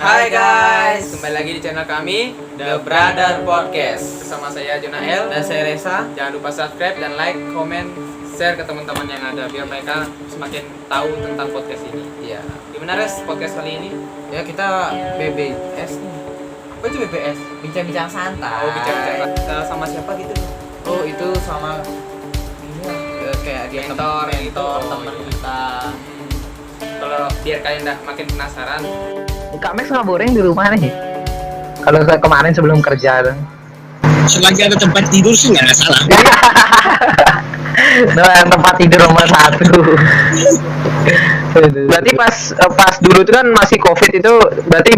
Hai guys, kembali lagi di channel kami The Brother Podcast. Bersama saya Junael Dan saya Reza. Jangan lupa subscribe dan like, komen, share ke teman-teman yang ada biar mereka semakin tahu tentang podcast ini. Iya. Gimana Res podcast kali ini? Ya kita BBS nih. Apa itu BBS? Bincang-bincang santai. Oh bicara sama siapa gitu? Oh itu sama ini ya, kayak dia Mentor teman kita. Kalau biar kalian makin penasaran. Kak Max ngaburin di rumah nih. Kalau kemarin sebelum kerja tuh. Selagi ada tempat tidur sih nggak masalah. Nah, tempat tidur nomor 1. Berarti pas dulu itu kan masih COVID itu berarti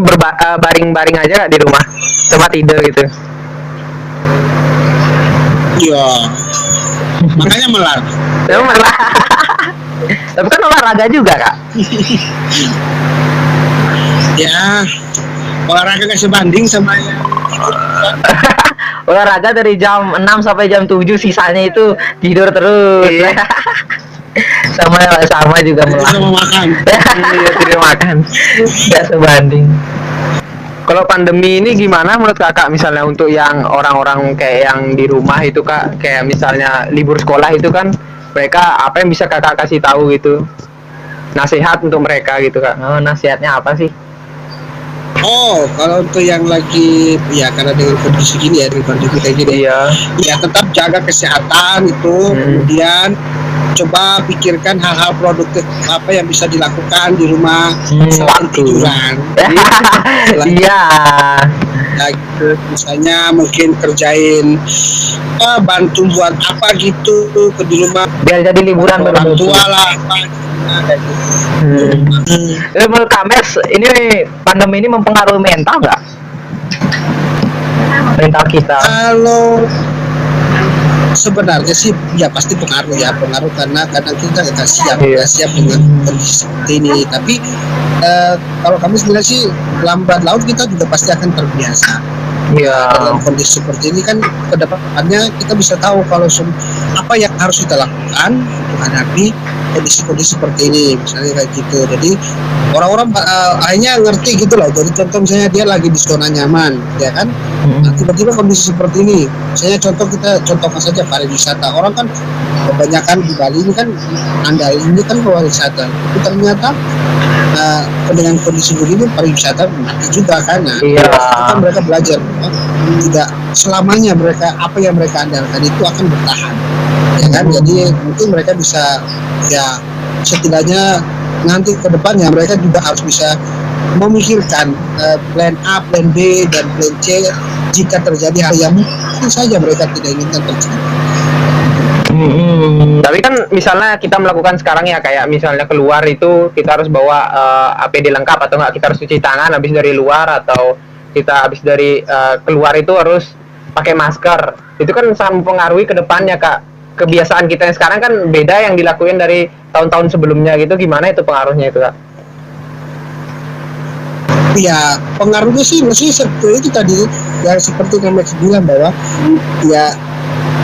baring-baring aja Kak, di rumah. Tempat tidur gitu. Iya. Makanya melar. Tapi malah. Tapi kan olahraga juga, Kak. Ya, olahraga nggak sebanding sama yang Olahraga dari jam 6 sampai jam 7, sisanya itu tidur terus. Iya. sama juga itu melah. sama makan. Iya, tidur makan. Nggak sebanding. Kalau pandemi ini gimana menurut kakak, misalnya untuk yang orang-orang kayak yang di rumah itu Kak, kayak misalnya libur sekolah itu kan, mereka apa yang bisa kakak kasih tahu gitu, nasihat untuk mereka gitu Kak? Oh, nasihatnya apa sih? Oh, kalau untuk yang lagi ya karena dengan kondisi gini ya, dengan pandemi kayak gini, Iya. ya tetap jaga kesehatan itu, kemudian coba pikirkan hal-hal produktif apa yang bisa dilakukan di rumah selain Waktu. tiduran. Iya. Ya, gitu. Misalnya mungkin kerjain bantu buat apa gitu ke di rumah, Biar jadi liburan orang baru tua lah apa kayak gitu. Menurut Kak Max, ini pandemi ini mempengaruhi mental nggak? Mental kita. Kalau sebenarnya sih ya pasti pengaruh karena kadang kita nggak siap Iya. nggak siap dengan kondisi seperti ini. Tapi kalau kami sebenarnya sih lambat laun kita juga pasti akan terbiasa. Iya. Dalam kondisi seperti ini kan kedepannya kita bisa tahu kalau apa yang harus kita lakukan untuk menghadapi kondisi-kondisi seperti ini, misalnya kayak gitu. Jadi orang-orang akhirnya ngerti gitu loh. Jadi contoh misalnya dia lagi di zona nyaman, ya kan? Nah, tiba-tiba kondisi seperti ini, misalnya contohkan saja pariwisata. Orang kan kebanyakan di Bali ini kan ini kan pariwisata, tapi ternyata dengan kondisi begini pariwisata mati juga kan. Nah, Iya. kan mereka belajar tidak selamanya apa yang mereka andalkan itu akan bertahan, ya kan? Jadi mungkin mereka bisa ya setidaknya nanti ke depannya mereka juga harus bisa memikirkan plan A, plan B, dan plan C jika terjadi hal yang mungkin saja mereka tidak inginkan terjadi. Tapi kan misalnya kita melakukan sekarang ya, kayak misalnya keluar itu kita harus bawa APD lengkap atau enggak, kita harus cuci tangan habis dari luar, atau kita habis dari keluar itu harus pakai masker. Itu kan sangat mempengaruhi ke depannya Kak. Kebiasaan kita yang sekarang kan beda yang dilakuin dari tahun-tahun sebelumnya gitu. Gimana itu pengaruhnya itu Kak? Ya pengaruhnya sih masih seperti itu tadi yang seperti kami bilang bahwa ya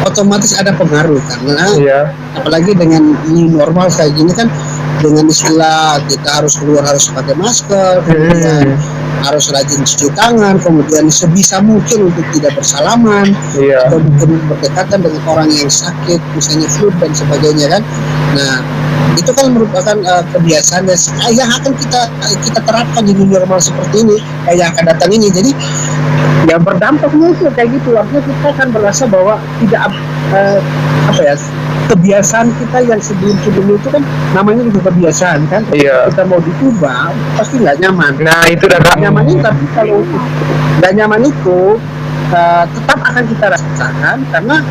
otomatis ada pengaruh karena Iya. apalagi dengan new normal kayak gini kan, dengan istilah kita harus keluar harus pakai masker, kemudian harus rajin cuci tangan, kemudian sebisa mungkin untuk tidak bersalaman, Iya. atau mungkin berdekatan dengan orang yang sakit, misalnya flu dan sebagainya kan. Nah itu kan merupakan kebiasaan yang akan kita terapkan di new normal seperti ini yang akan datang ini. Jadi ya berdampaknya itu kayak gitu, artinya kita akan merasa bahwa tidak kebiasaan kita yang sebelum itu kan namanya juga kebiasaan kan. Iya. Kita mau diubah pasti nggak nyaman. Nah, itu dah Kak. Nyamannya, tapi kalau nggak nyaman itu tetap akan kita rasakan karena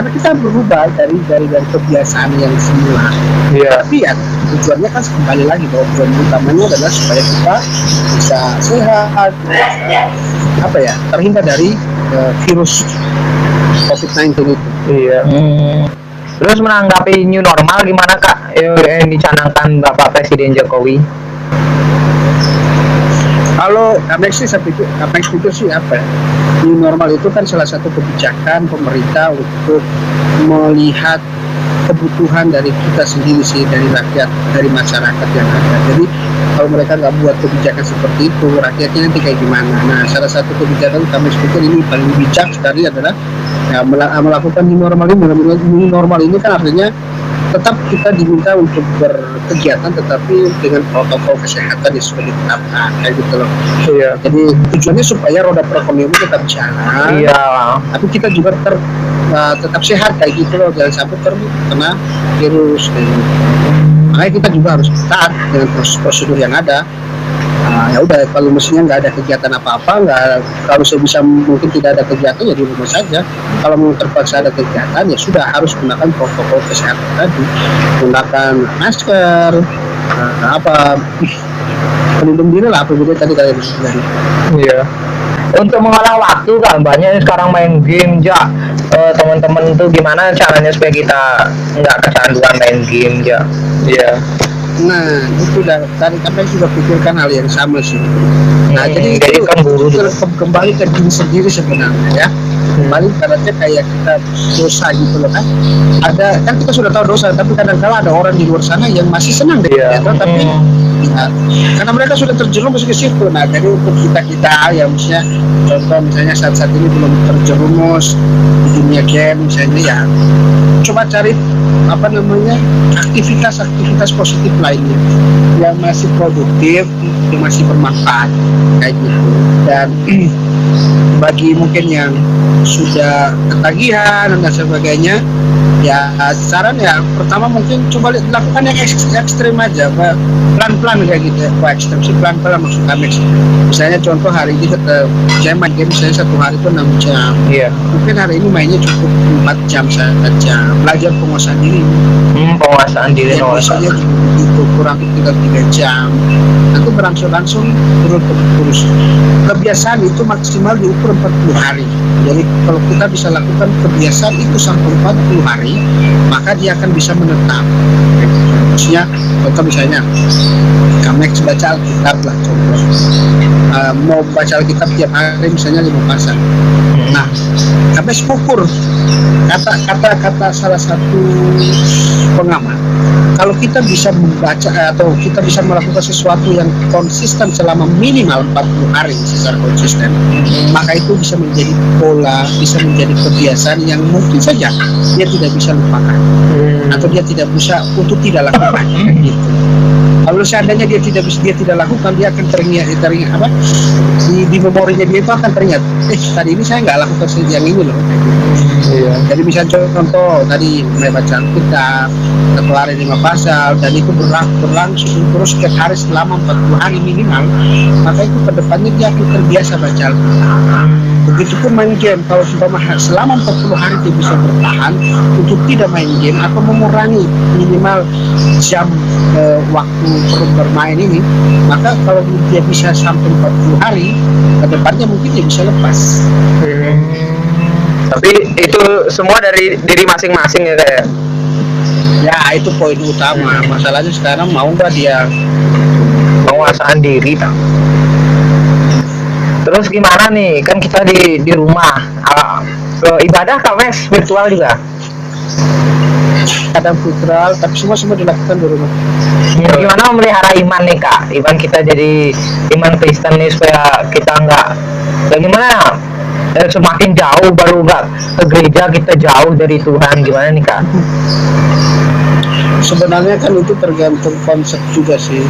kita berubah dari kebiasaan yang semula. Iya. Tapi ya tujuannya kan kembali lagi bahwa tujuan utamanya adalah supaya kita bisa sehat, terhindar dari virus COVID-19 itu. Iya. Terus menanggapi new normal gimana Kak yang dicanangkan Bapak Presiden Jokowi? Kalau kami pikir sih new normal itu kan salah satu kebijakan pemerintah untuk melihat kebutuhan dari kita sendiri sih, dari rakyat, dari masyarakat yang ada. Jadi kalau mereka nggak buat kebijakan seperti itu, rakyatnya nanti kayak gimana? Nah, salah satu kebijakan kami pikir ini paling bijak sekali adalah ya, melakukan new normal ini. New normal ini kan artinya tetap kita diminta untuk berkegiatan tetapi dengan protokol kesehatan yang sudah ditetapkan kayak gitu loh. Iya. Jadi tujuannya supaya roda perekonomian tetap jalan. Iya. Tapi kita juga tetap sehat kayak gitu loh, jangan sampai terkena virus kayak gitu. Makanya kita juga harus taat dengan prosedur yang ada. Ya udah, kalau mestinya nggak ada kegiatan apa-apa, kalau sebisa mungkin tidak ada kegiatan ya di rumah saja. Kalau memang terpaksa ada kegiatan ya sudah harus gunakan protokol kesehatan tadi, gunakan masker, pelindung diri lah, apabila tadi kalian bilang. Iya. Untuk mengolah waktu kan banyak sekarang main game ya. Teman-teman tuh gimana caranya supaya kita nggak kecanduan main game ya? Iya. Nah, itu tadi kami juga pikirkan hal yang sama sih. Nah, jadi itu kan guru kembali ke diri sendiri sebenarnya ya. Kembali karena kayak kita dosa gitu loh kan. Ada kan kita sudah tahu dosa, tapi kadang-kala ada orang di luar sana yang masih senang dengan itu, tapi ya, karena mereka sudah terjerumus ke situ. Nah, jadi untuk kita yang misalnya contoh misalnya saat ini belum terjerumus di dunia game misalnya ya, coba cari aktivitas positif lainnya yang masih produktif, yang masih bermanfaat kayak gitu. Dan bagi mungkin yang sudah ketagihan dan sebagainya, ya saran ya pertama mungkin coba lakukan yang ekstrim aja, pelan-pelan kayak gitu. Ekstrim sih pelan-pelan maksud kami. Misalnya contoh hari ini saya main game misalnya satu hari itu 6 jam. Iya. Mungkin hari ini mainnya cukup 4 jam saja. Belajar penguasaan diri. Penguasaan diri biasanya itu kurang tinggal 3 jam. Nanti berangsur-langsung turun terus. Kebiasaan itu maksimal diukur 40 hari. Jadi kalau kita bisa lakukan kebiasaan itu sampai 40 hari, maka dia akan bisa menetap. Maksudnya, contoh misalnya, kami baca Alkitab lah contoh. Mau baca Alkitab tiap hari misalnya 5 pasal. Nah, kami ukur kata salah satu pengamat. Kalau kita bisa membaca atau kita bisa melakukan sesuatu yang konsisten selama minimal 40 hari secara konsisten, maka itu bisa menjadi pola, bisa menjadi kebiasaan yang mungkin saja dia tidak bisa lupakan atau dia tidak bisa untuk tidak lakukan gitu. Kalau seandainya dia tidak lakukan, dia akan teringat di memorinya dia itu akan teringat. Tadi ini saya nggak lakukan yang ini loh. Iya. Jadi misalnya contoh tadi mulai baca Alkitab, satu hari 5 pasal, dan itu berlangsung terus setiap hari selama 40 hari minimal, maka itu kedepannya dia akan terbiasa baca Alkitab. Begitupun main game, kalau selama 40 hari dia bisa bertahan untuk tidak main game atau mengurangi minimal jam waktu bermain ini, maka kalau dia bisa sampai 40 hari, kedepannya mungkin dia bisa lepas. Tapi itu semua dari diri masing-masing ya kayak. Ya itu poin utama. Masalahnya sekarang mau nggak dia penguasaan diri tak? Terus gimana nih? Kan kita di rumah. Ibadah Kak Mes virtual juga. Kadang virtual, tapi semua dilakukan di rumah. Ya, gimana memelihara iman nih Kak? Iman kita jadi iman Kristen nih supaya kita nggak. Bagaimana? Semakin jauh baru nggak ke gereja, kita jauh dari Tuhan, gimana nih Kak? Sebenarnya kan itu tergantung konsep juga sih.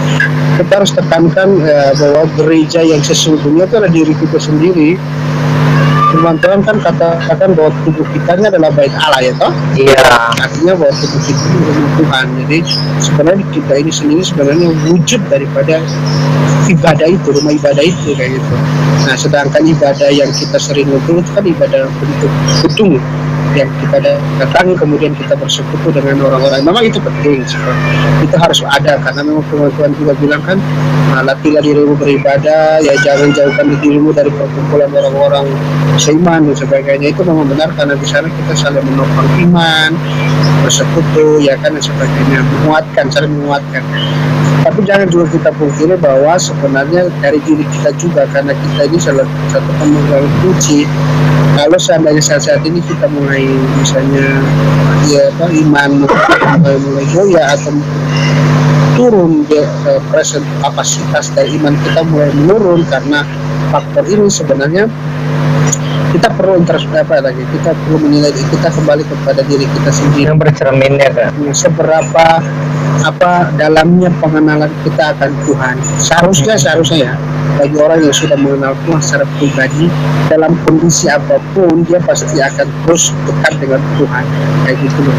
Kita harus tekankan bahwa gereja yang sesungguhnya itu adalah diri kita sendiri. Firman Tuhan kan katakan bahwa tubuh kita ini adalah bait Allah ya toh? Iya. Artinya bahwa tubuh kita ini adalah Tuhan. Jadi sebenarnya kita ini sendiri sebenarnya wujud daripada ibadah itu, rumah ibadah itu kayak gitu. Nah, sedangkan ibadah yang kita sering itu kan ibadah bentuk gedung yang kita datangi, kemudian kita bersekutu dengan orang-orang. Memang itu penting, itu harus ada karena memang Tuhan juga bilang kan, latihlah dirimu beribadah, ya jangan jauhkan dirimu dari perkumpulan orang-orang seiman dan sebagainya. Itu memang benar karena di sana kita saling menopang iman, bersekutu, ya kan dan sebagainya, saling menguatkan. Tapi jangan juga kita pungkiri bahwa sebenarnya dari diri kita juga, karena kita ini salah satu pemegang kunci kalau seandainya saat ini kita mulai misalnya ya apa iman mulai goyah atau turun kapasitas dari iman kita mulai menurun karena faktor ini, sebenarnya kita perlu kita perlu menilai, kita kembali kepada diri kita sendiri yang bercermin ya Kak. seberapa dalamnya pengenalan kita akan Tuhan. Seharusnya ya bagi orang yang sudah mengenal Tuhan secara pribadi, dalam kondisi apapun dia pasti akan terus dekat dengan Tuhan, kayak gitu loh.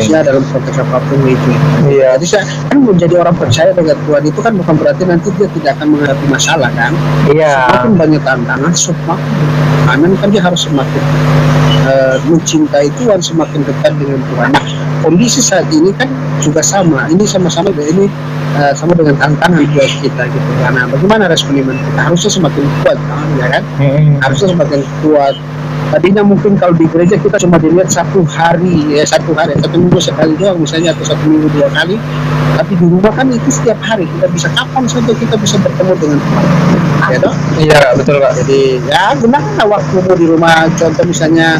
Dalam konteks apapun itu. Iya. Jadi saya kan menjadi orang percaya dengan Tuhan itu kan bukan berarti nanti dia tidak akan menghadapi masalah kan. Iya. Semakin banyak tantangan, semakin kan dia harus semakin mencintai Tuhan, semakin dekat dengan Tuhan. Nah, kondisi saat ini kan juga sama. Ini sama-sama ini sama dengan tantangan buat kita gitu. Karena bagaimana respon iman kita harusnya semakin kuat, ya kan? Harusnya semakin kuat. Tadinya mungkin kalau di gereja kita cuma dilihat satu minggu sekali doang misalnya, atau 1 minggu 2 kali. Tapi di rumah kan itu setiap hari, kita bisa kapan saja kita bisa bertemu dengan Tuhan. Ya dong? Iya betul Kak. Jadi ya gunakanlah waktumu di rumah. Contoh misalnya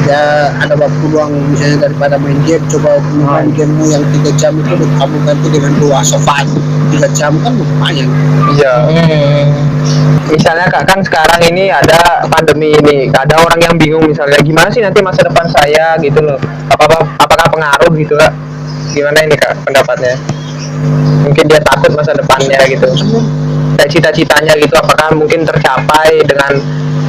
ya ada waktu luang misalnya daripada main game, coba main gamemu yang 3 jam itu kamu ganti dengan 2 sofa 3 jam kan lumayan. Iya. Misalnya Kak, kan sekarang ini ada pandemi ini, ada orang yang bingung misalnya gimana sih nanti masa depan saya gitu loh. Apakah pengaruh gitu Kak? Gimana ini Kak pendapatnya? Mungkin dia takut masa depannya gitu. Kayak cita-citanya gitu, apakah mungkin tercapai dengan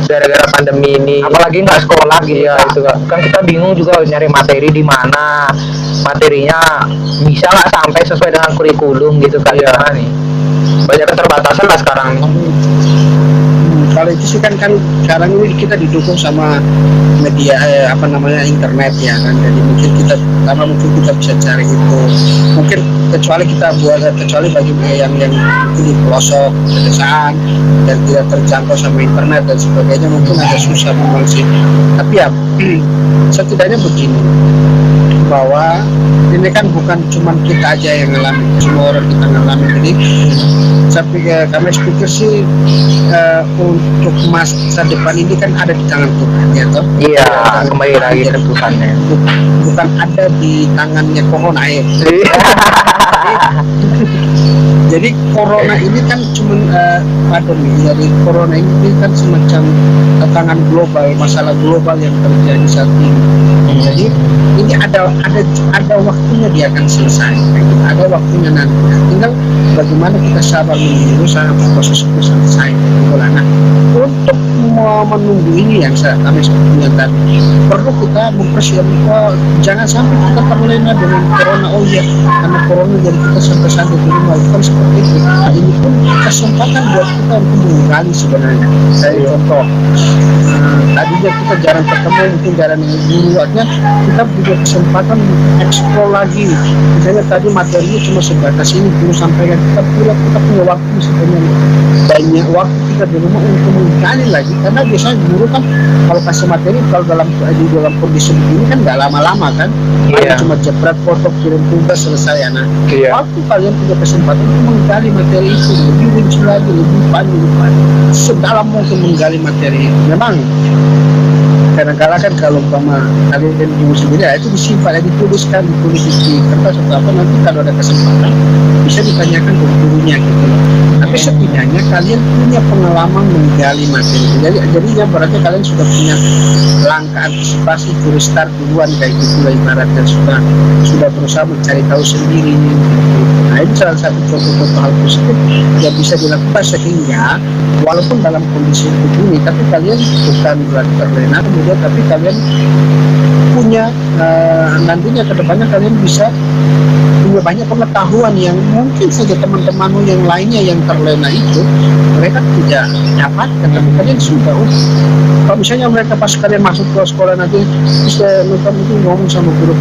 gara-gara pandemi ini? Apalagi nggak sekolah gitu ya, itu kan kita bingung juga nyari materi di mana, materinya bisa nggak sampai sesuai dengan kurikulum gitu kan ya nih. Banyak keterbatasan lah sekarang nih. Kalau itu sih kan sekarang ini kita didukung sama media internet ya kan. Jadi mungkin kita bisa cari itu. Mungkin kecuali bagi yang mungkin di pelosok pedesaan dan tidak terjangkau sama internet dan sebagainya, mungkin agak susah memang sih. Tapi ya setidaknya begini, bahwa ini kan bukan cuma kita aja yang ngalamin, semua orang kita ngalamin. Jadi kami pikir sih untuk masa depan ini kan ada di tangan Tuhan ya toh. Iya, kembali lagi ke Tuhan ya. Bukan ada di tangannya corona ya. Jadi corona ini kan cuma pandemi. Jadi corona ini kan semacam tantangan global, masalah global yang terjadi saat ini. Jadi ini ada waktunya dia akan selesai. Ada waktunya nanti. Tinggal bagaimana kita sabar menunggu sampai proses itu selesai. Nah, untuk menunggu ini yang kami sebutkan tadi, perlu kita mempersiapkan, jangan sampai kita terlena dengan corona. Oh iya, karena corona jadi kita sampai di rumah, bukan seperti itu. Nah, ini pun kesempatan buat kita untuk menggali sebenarnya. Saya contoh, tadinya kita jarang ketemu, mungkin jarang guru, artinya kita punya kesempatan eksplor lagi. Misalnya tadi materinya cuma sebatas ini, guru sampaikan, kita punya waktu sebenarnya banyak waktu kita di rumah untuk menggali lagi, karena biasanya guru kan kalau kasih materi kalau dalam kondisi begini kan nggak lama-lama kan, cuma jepret foto kirim tugas selesai. Nah, waktu kalian punya kesempatan untuk menggali materi itu lebih rinci lagi, lebih panjang, sedalam mungkin menggali materi itu. Memang kadang-kadang kan kalau kalian guru sendiri ya, itu disimpan, ditulis di kertas atau apa, nanti kalau ada kesempatan bisa ditanyakan ke gurunya gitu. Tapi setidaknya kalian punya pengalaman menggali materi. Jadinya berarti kalian sudah punya langkah antisipasi, restart duluan kayak gitu lah ibaratnya, sudah berusaha mencari tahu sendiri. Nah, ini salah satu contoh-contoh hal positif yang bisa dilakukan sehingga walaupun dalam kondisi begini, tapi kalian bukan berarti terlena kemudian, tapi kalian punya nantinya ke depannya kalian bisa punya banyak pengetahuan yang mungkin saja teman-temanmu yang lainnya yang terlena itu mereka tidak dapatkan, tapi kalian sudah. Kalau misalnya mereka pas kalian masuk ke sekolah nanti bisa mungkin ngomong sama guru,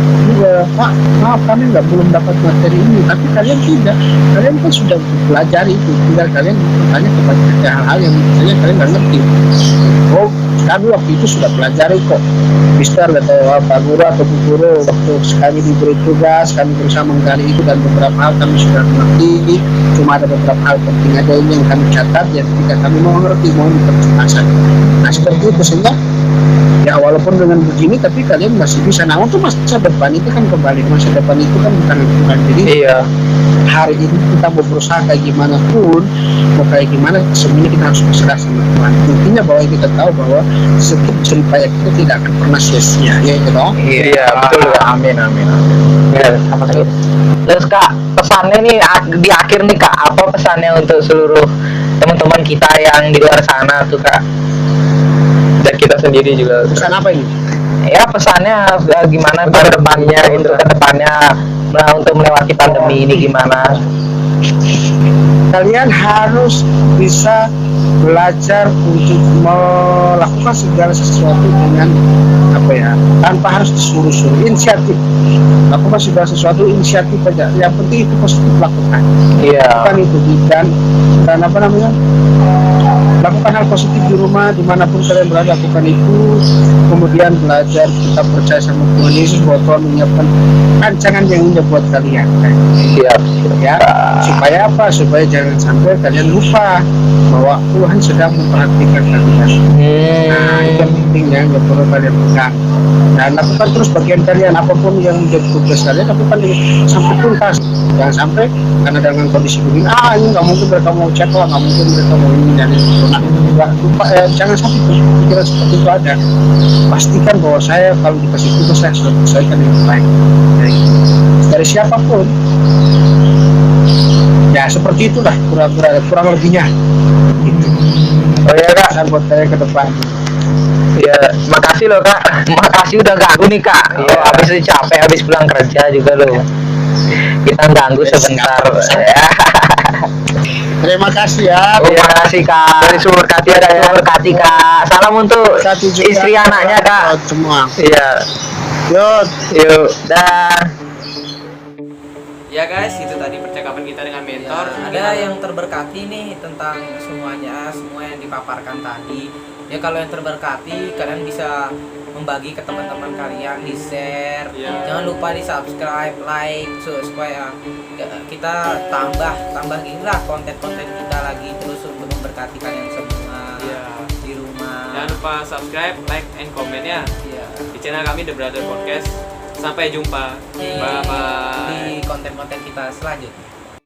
Pak maaf kami belum dapat materi ini, tapi kalian tidak, kalian kan sudah pelajari itu, tinggal kalian bertanya kepada hal-hal yang misalnya kalian nggak ngerti. oh kami waktu itu sudah pelajari kok Mister atau Pak Guru atau Bu Guru, waktu kami diberi tugas kami berusaha menggali itu dan beberapa hal kami sudah mengerti, cuma ada beberapa hal penting aja ini yang kami catat ya ketika kami mau mengerti mohon diperjelas. Nah seperti itu sehingga ya walaupun dengan begini tapi kalian masih bisa, nah untuk masa depan itu kan kembali, masa depan itu kan bukan Tuhan. Jadi Iya. hari ini kita mau berusaha kayak gimana pun, mau kayak gimana semuanya kita harus berserah sama Tuhan. Intinya bahwa kita tahu bahwa setiap jeripaya kita tidak akan pernah sia-sia, ya gitu. Iya, betul Kak. Amin. Ya, sama lagi. Terus Kak, pesannya nih di akhir nih Kak, apa pesannya untuk seluruh teman-teman kita yang di luar sana tuh Kak? Dan kita sendiri juga. Pesan apa ini? Ya pesannya gimana ke depannya, untuk ke depannya, nah untuk melewati pandemi ini gimana? Kalian harus bisa belajar untuk melakukan segala sesuatu dengan apa ya, tanpa harus disuruh-suruh, inisiatif. Lakukan segala sesuatu inisiatif aja. Yang penting itu positif lakukan. Iya. Lakukan itu dan apa namanya? Lakukan hal positif di rumah dimanapun kalian berada, lakukan itu. Kemudian belajar tetap percaya sama Tuhan Yesus bahwa Tuhan menyiapkan rancangan yang indah buat kalian. Siap. Ya, supaya apa? Supaya jangan sampai kalian lupa bahwa Tuhan sedang memperhatikan kalian. Nah, itu yang penting yang perlu kalian pegang. Dan lakukan terus bagian kalian, apapun yang menjadi tugas kalian lakukan sampai tuntas. Jangan sampai karena dengan kondisi begini, ini nggak mungkin mereka mau cek lah, nggak mungkin mereka mau ini dan itu. Nah, lupa, jangan sampai pikiran seperti itu ada. Pastikan bahwa saya kalau dikasih tugas saya sudah selesaikan dengan baik. Dari siapapun. Ya seperti itulah kurang lebihnya. Gitu. Oh ya Kak. Pesan buat saya ke depan. Ya, makasih loh Kak. Makasih udah ganggu nih Kak. Iya. Habis itu capek, habis pulang kerja juga loh. Kita ganggu sebentar. Ya. Terima kasih ya. Terima kasih Kak. Dari Sumberkati ada ya. Sumberkati Kak. Salam untuk Satu juga istri anaknya Kak. buat semua. Iya. Yuk. Yuk, dah. Ya guys, itu tadi percakapan kita dengan mentor. Ada yang terberkati nih tentang semuanya, semua yang dipaparkan tadi. Ya kalau yang terberkati, kalian bisa membagi ke teman-teman kalian, di share. Ya. Jangan lupa di subscribe, like, supaya kita tambah ginilah konten-konten kita lagi terus untuk memberkati kalian semua Ya. di rumah. Jangan lupa subscribe, like, and comment ya Ya. di channel kami The Brother Podcast. Sampai jumpa. Di Bye bye. konten-konten kita selanjutnya.